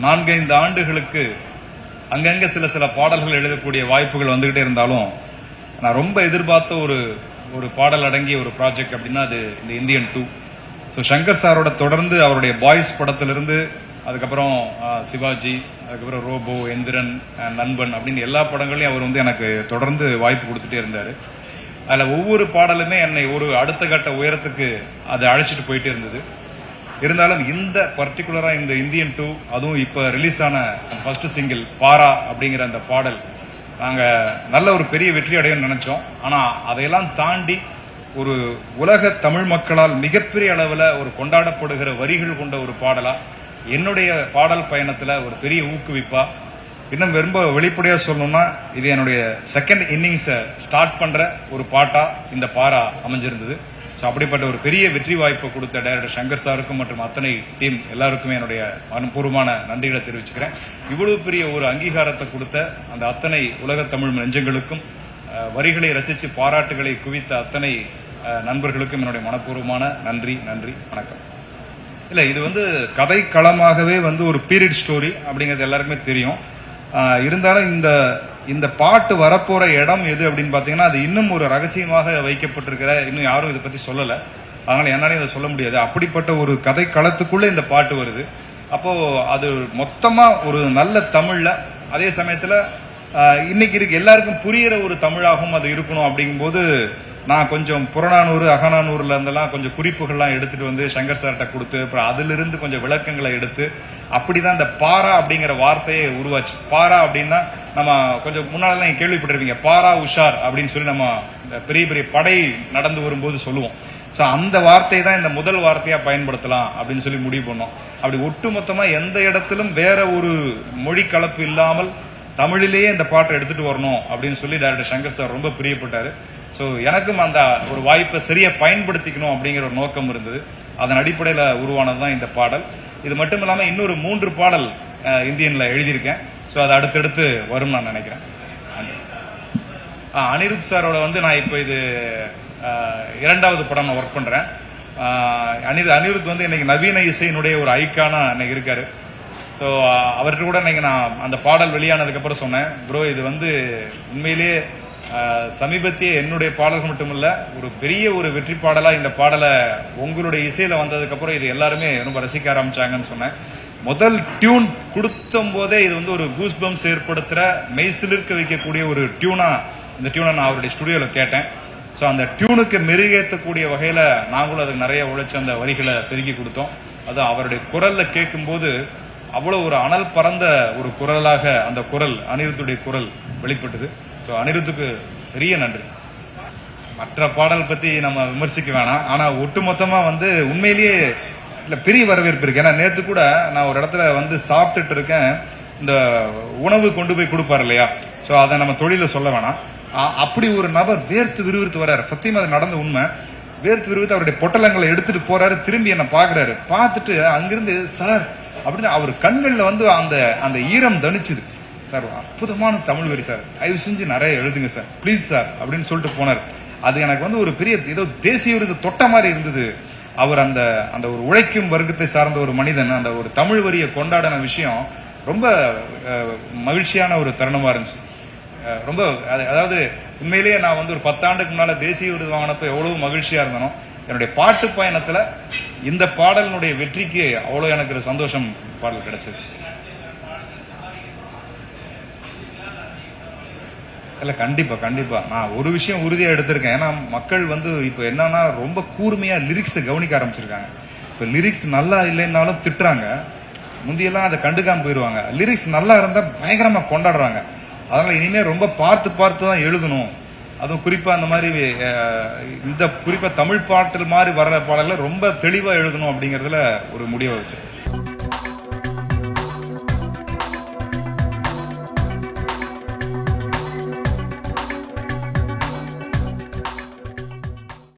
4-5 ஆண்டுகளுக்கு அங்கங்க சில பாடல்கள் எழுதக்கூடிய வாய்ப்புகள் வந்துகிட்டே இருந்தாலும் நான் ரொம்ப எதிர்பார்த்த ஒரு பாடல் அடங்கிய ஒரு ப்ராஜெக்ட் அப்படின்னா அது இந்த இந்தியன் 2. ஸோ சங்கர் சாரோட தொடர்ந்து அவருடைய பாய்ஸ் படத்திலிருந்து அதுக்கப்புறம் சிவாஜி, அதுக்கப்புறம் ரோபோ, எந்திரன், நண்பன் அப்படின்னு எல்லா படங்களையும் அவர் எனக்கு தொடர்ந்து வாய்ப்பு கொடுத்துட்டே இருந்தார். அதில் ஒவ்வொரு பாடலுமே என்னை ஒரு அடுத்த கட்ட உயரத்துக்கு அதை அழைச்சிட்டு போயிட்டே இருந்தது. இருந்தாலும் இந்த பர்டிகுலரா இந்த இந்தியன் 2 அதுவும் இப்ப ரிலீஸ் ஆன ஃபர்ஸ்ட் சிங்கிள் பாரா அப்படிங்கிற அந்த பாடல் நாங்க நல்ல ஒரு பெரிய வெற்றி அடையும் நினைச்சோம். ஆனா அதையெல்லாம் தாண்டி ஒரு உலக தமிழ் மக்களால் மிகப்பெரிய அளவில் ஒரு கொண்டாடப்படுகிற வரிகள் கொண்ட ஒரு பாடலா என்னுடைய பாடல் பயணத்துல ஒரு பெரிய ஊக்குவிப்பா, இன்னும் ரொம்ப வெளிப்படையா சொல்லணும்னா இது என்னுடைய செகண்ட் இன்னிங்ஸை ஸ்டார்ட் பண்ற ஒரு பாட்டா இந்த பாரா அமைஞ்சிருந்தது. ஸோ அப்படிப்பட்ட ஒரு பெரிய வெற்றி வாய்ப்பை கொடுத்த டைரக்டர் சங்கர் சாருக்கும் மற்றும் அத்தனை டீம் எல்லாருக்குமே என்னுடைய மனப்பூர்வமான நன்றிகளை தெரிவிச்சுக்கிறேன். இவ்வளவு பெரிய ஒரு அங்கீகாரத்தை கொடுத்த அந்த அத்தனை உலக தமிழ் நெஞ்சங்களுக்கும், வரிகளை ரசித்து பாராட்டுகளை குவித்த அத்தனை நண்பர்களுக்கும் என்னுடைய மனப்பூர்வமான நன்றி வணக்கம். இல்ல இது கதை களமாகவே ஒரு பீரியட் ஸ்டோரி அப்படிங்கிறது எல்லாருக்குமே தெரியும். இருந்தாலும் இந்த பாட்டு வரப்போற இடம் எது அப்படின்னு பாத்தீங்கன்னா அது இன்னும் ஒரு ரகசியமாக வைக்கப்பட்டிருக்கிற, இன்னும் யாரும் இதை பத்தி சொல்லல, அதனால என்னாலையும் அதை சொல்ல முடியாது. அப்படிப்பட்ட ஒரு கதை களத்துக்குள்ள இந்த பாட்டு வருது. அப்போ அது மொத்தமா ஒரு நல்ல தமிழ்ல, அதே சமயத்துல இன்னைக்கு இருக்கு எல்லாருக்கும் புரியிற ஒரு தமிழாகவும் அது இருக்கணும். அப்படிங்கும்போது நான் கொஞ்சம் புறநானூறு அகநானூறுல இருந்தெல்லாம் கொஞ்சம் குறிப்புகள்லாம் எடுத்துட்டு சங்கர் சார்கிட்ட கொடுத்து அப்புறம் அதுல இருந்து கொஞ்சம் விளக்கங்களை எடுத்து அப்படிதான் இந்த பாரா அப்படிங்கிற வார்த்தையை உருவாச்சு. பாரா அப்படின்னா நம்ம கொஞ்சம் முன்னால நீங்க கேள்விப்பட்டிருப்பீங்க, பாரா உஷார் அப்படின்னு சொல்லி நம்ம இந்த பெரிய பெரிய படை நடந்து வரும்போது சொல்லுவோம். சோ அந்த வார்த்தையை தான் இந்த முதல் வார்த்தையா பயன்படுத்தலாம் அப்படின்னு சொல்லி முடிவு பண்ணோம். அப்படி ஒட்டுமொத்தமா எந்த இடத்திலும் வேற ஒரு மொழி கலப்பு இல்லாமல் தமிழிலேயே இந்த பாட்டை எடுத்துட்டு வரணும் அப்படின்னு சொல்லி டைரக்டர் சங்கர் சார் ரொம்ப பிரியப்பட்டாரு. ஸோ எனக்கும் அந்த ஒரு வாய்ப்பை சரியா பயன்படுத்திக்கணும் அப்படிங்கிற ஒரு நோக்கம் இருந்தது. அதன் அடிப்படையில் உருவானதுதான் இந்த பாடல். இது மட்டும் இல்லாம இன்னொரு 3 பாடல் இந்தியன்ல எழுதியிருக்கேன். ஸோ அது அடுத்தடுத்து வரும் நான் நினைக்கிறேன். அனிருத் சாரோட நான் இப்போ இது 2வது படம் நான் ஒர்க் பண்றேன். அனிருத் இன்னைக்கு நவீன இசையினுடைய ஒரு ஐக்கானா இன்னைக்கு இருக்காரு. ஸோ அவர்கிட்ட கூட இன்னைக்கு நான் அந்த பாடல் வெளியானதுக்கு அப்புறம் சொன்னேன், ப்ரோ இது உண்மையிலேயே சமீபத்திய என்னுடைய பாடல்கள் மட்டுமில்ல ஒரு பெரிய ஒரு வெற்றி பாடலா இந்த பாடலை உங்களுடைய இசையில வந்ததுக்கு அப்புறம் இது எல்லாருமே ரொம்ப ரசிக்க ஆரம்பிச்சாங்கன்னு சொன்னேன். முதல் டியூன் கொடுத்தும் போதே இது ஒரு கூஸ் பம்ப்ஸ் ஏற்படுத்துற மெய்சிலிருக்க வைக்கக்கூடிய ஒரு டியூனா இந்த டியூனை நான் அவருடைய ஸ்டுடியோல கேட்டேன். ஸோ அந்த டியூனுக்கு மெருகேற்றக்கூடிய வகையில நாங்களும் அதுக்கு நிறைய உழைச்சு அந்த வரிகளை செதுக்கி கொடுத்தோம். அது அவருடைய குரல்ல கேட்கும் போது அவ்வளவு ஒரு அனல் பறந்த ஒரு குரலாக அந்த குரல் அனிருத்துடைய குரல் வெளிப்பட்டது. ஸோ அனிருத்துக்கு பெரிய நன்றி. மற்ற பாடல் பத்தி நம்ம விமர்சிக்க வேணாம். ஆனா ஒட்டுமொத்தமா உண்மையிலேயே இல்ல பெரிய வரவேற்பு இருக்கு. ஏன்னா நேத்து கூட நான் ஒரு இடத்துல சாப்பிட்டுட்டு இருக்கேன், இந்த உணவு கொண்டு போய் கொடுப்பாரு இல்லையா, ஸோ அதை நம்ம தொழில சொல்ல வேணாம். அப்படி ஒரு நபர் வேர்த்து விறுவிறுத்து வர்றாரு. சத்தியமா அது நடந்த உண்மை. வேர்த்து விறுவிறுத்து அவருடைய பொட்டலங்களை எடுத்துட்டு போறாரு. திரும்பி என்ன பாக்குறாரு, பார்த்துட்டு அங்கிருந்து சார் அப்படின்னு அவர் கண்கள்ல அந்த ஈரம் தணிச்சுது. சார் அற்புதமான தமிழ் வரி சார், தயவு செஞ்சு நிறைய எழுதுங்க சார் பிளீஸ் சார் அப்படின்னு சொல்லிட்டு போனார். அது எனக்கு ஒரு பெரிய ஏதோ தேசிய விருது தொட்ட மாதிரி இருந்தது. அவர் அந்த ஒரு உழைக்கும் வர்க்கத்தை சார்ந்த ஒரு மனிதன் அந்த ஒரு தமிழ் வரியை கொண்டாடின விஷயம் ரொம்ப மகிழ்ச்சியான ஒரு தருணமா இருந்துச்சு. ரொம்ப அதாவது உண்மையிலேயே நான் ஒரு 10 ஆண்டுக்கு முன்னால தேசிய விருது வாங்கினப்ப எவ்வளவு மகிழ்ச்சியா இருந்தனோ, என்னுடைய பாட்டு பயணத்துல இந்த பாடலினுடைய வெற்றிக்கு அவ்வளவு எனக்கு ஒரு சந்தோஷம் பாடல் கிடைச்சது. இல்ல கண்டிப்பா நான் ஒரு விஷயம் உறுதியா எடுத்திருக்கேன். ஏன்னா மக்கள் இப்ப என்னன்னா ரொம்ப கூர்மையா லிரிக்ஸ் கவனிக்க ஆரம்பிச்சிருக்காங்க. இப்ப லிரிக்ஸ் நல்லா இல்லைன்னாலும் திட்டுறாங்க, முந்தியெல்லாம் அதை கண்டுக்காம போயிருவாங்க. லிரிக்ஸ் நல்லா இருந்தா பயங்கரமா கொண்டாடுறாங்க. அதனால இனிமே ரொம்ப பார்த்து தான் எழுதணும். அதுவும் குறிப்பா அந்த மாதிரி குறிப்பா தமிழ் பாட்டு மாதிரி வர்ற பாடல்களை ரொம்ப தெளிவா எழுதணும் அப்படிங்கறதுல ஒரு முடிவை வச்சிருக்கேன்.